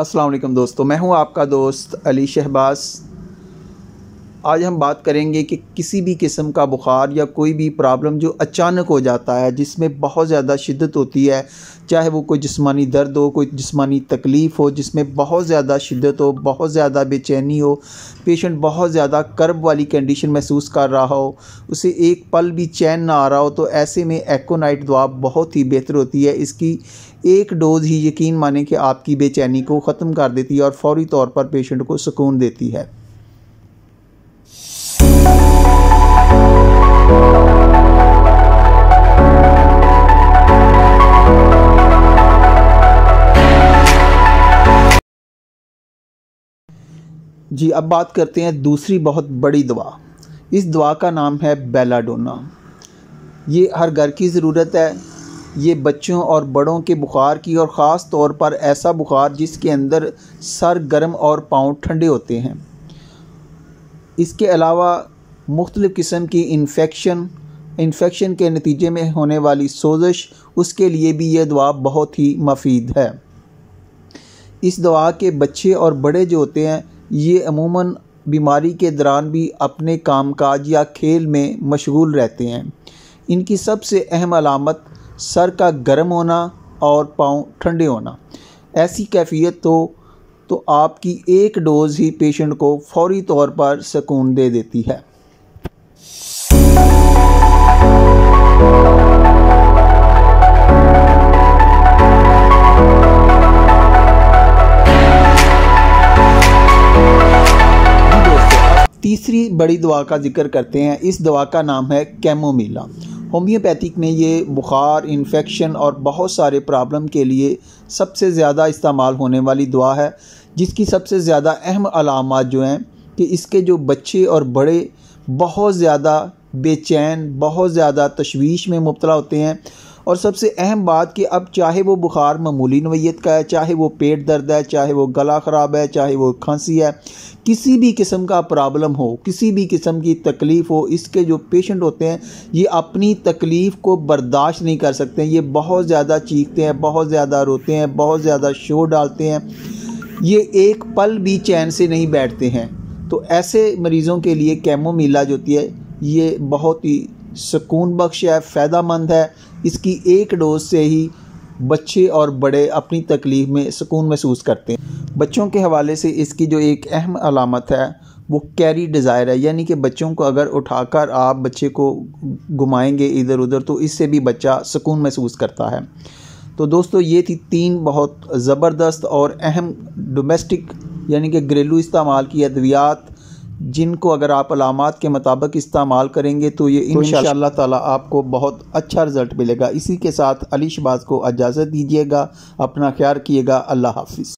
अस्सलाम वालेकुम दोस्तों, मैं हूं आपका दोस्त अली शहबाज। आज हम बात करेंगे कि किसी भी किस्म का बुखार या कोई भी प्रॉब्लम जो अचानक हो जाता है, जिसमें बहुत ज़्यादा शिद्दत होती है, चाहे वो कोई जिस्मानी दर्द हो, कोई जिस्मानी तकलीफ़ हो, जिसमें बहुत ज़्यादा शिद्दत हो, बहुत ज़्यादा बेचैनी हो, पेशेंट बहुत ज़्यादा कर्ब वाली कंडीशन महसूस कर रहा हो, उसे एक पल भी चैन ना आ रहा हो, तो ऐसे में एकोनाइट दवा बहुत ही बेहतर होती है। इसकी एक डोज़ ही यकीन माने कि आपकी बेचैनी को ख़त्म कर देती है और फ़ौरी तौर पर पेशेंट को सुकून देती है। जी, अब बात करते हैं दूसरी बहुत बड़ी दवा। इस दवा का नाम है बेलाडोना। ये हर घर की ज़रूरत है। ये बच्चों और बड़ों के बुखार की, और ख़ास तौर पर ऐसा बुखार जिसके अंदर सर गर्म और पाँव ठंडे होते हैं। इसके अलावा मुख्तलिफ़ किस्म की इन्फेक्शन के नतीजे में होने वाली सोज़श, उसके लिए भी ये दवा बहुत ही मुफीद है। इस दवा के बच्चे और बड़े जो होते हैं, ये अमूमन बीमारी के दौरान भी अपने कामकाज या खेल में मशगूल रहते हैं। इनकी सबसे अहम अलामत सर का गर्म होना और पाँव ठंडे होना। ऐसी कैफियत हो तो आपकी एक डोज़ ही पेशेंट को फ़ौरी तौर पर सुकून दे देती है। तीसरी बड़ी दवा का जिक्र करते हैं। इस दवा का नाम है कैमोमिला। होम्योपैथिक में ये बुखार, इन्फेक्शन और बहुत सारे प्रॉब्लम के लिए सबसे ज़्यादा इस्तेमाल होने वाली दवा है, जिसकी सबसे ज़्यादा अहम अलामात जो हैं कि इसके जो बच्चे और बड़े बहुत ज़्यादा बेचैन, बहुत ज़्यादा तशवीश में मुब्तला होते हैं। और सबसे अहम बात कि अब चाहे वो बुखार मामूली नोयत का है, चाहे वो पेट दर्द है, चाहे वो गला ख़राब है, चाहे वो खांसी है, किसी भी किस्म का प्रॉब्लम हो, किसी भी किस्म की तकलीफ़ हो, इसके जो पेशेंट होते हैं ये अपनी तकलीफ़ को बर्दाश्त नहीं कर सकते। ये बहुत ज़्यादा चीखते हैं, बहुत ज़्यादा रोते हैं, बहुत ज़्यादा शोर डालते हैं, ये एक पल भी चैन से नहीं बैठते हैं। तो ऐसे मरीज़ों के लिए कैमोमिला जो होती है ये बहुत ही सुकून बख्श है, फ़ायदेमंद है। इसकी एक डोज़ से ही बच्चे और बड़े अपनी तकलीफ़ में सुकून महसूस करते हैं। बच्चों के हवाले से इसकी जो एक अहम अलामत है वो कैरी डिज़ायर है, यानी कि बच्चों को अगर उठाकर आप बच्चे को घुमाएंगे इधर उधर तो इससे भी बच्चा सुकून महसूस करता है। तो दोस्तों, ये थी 3 बहुत ज़बरदस्त और अहम डोमेस्टिक यानी कि घरेलू इस्तेमाल की अद्वियात, जिनको अगर आप अलामात के मुताबिक इस्तेमाल करेंगे तो ये इंशाअल्लाह ताला आपको बहुत अच्छा रिज़ल्ट मिलेगा। इसी के साथ अली शहबाज को इजाज़त दीजिएगा। अपना ख्याल रखिएगा। अल्लाह हाफ़िज़।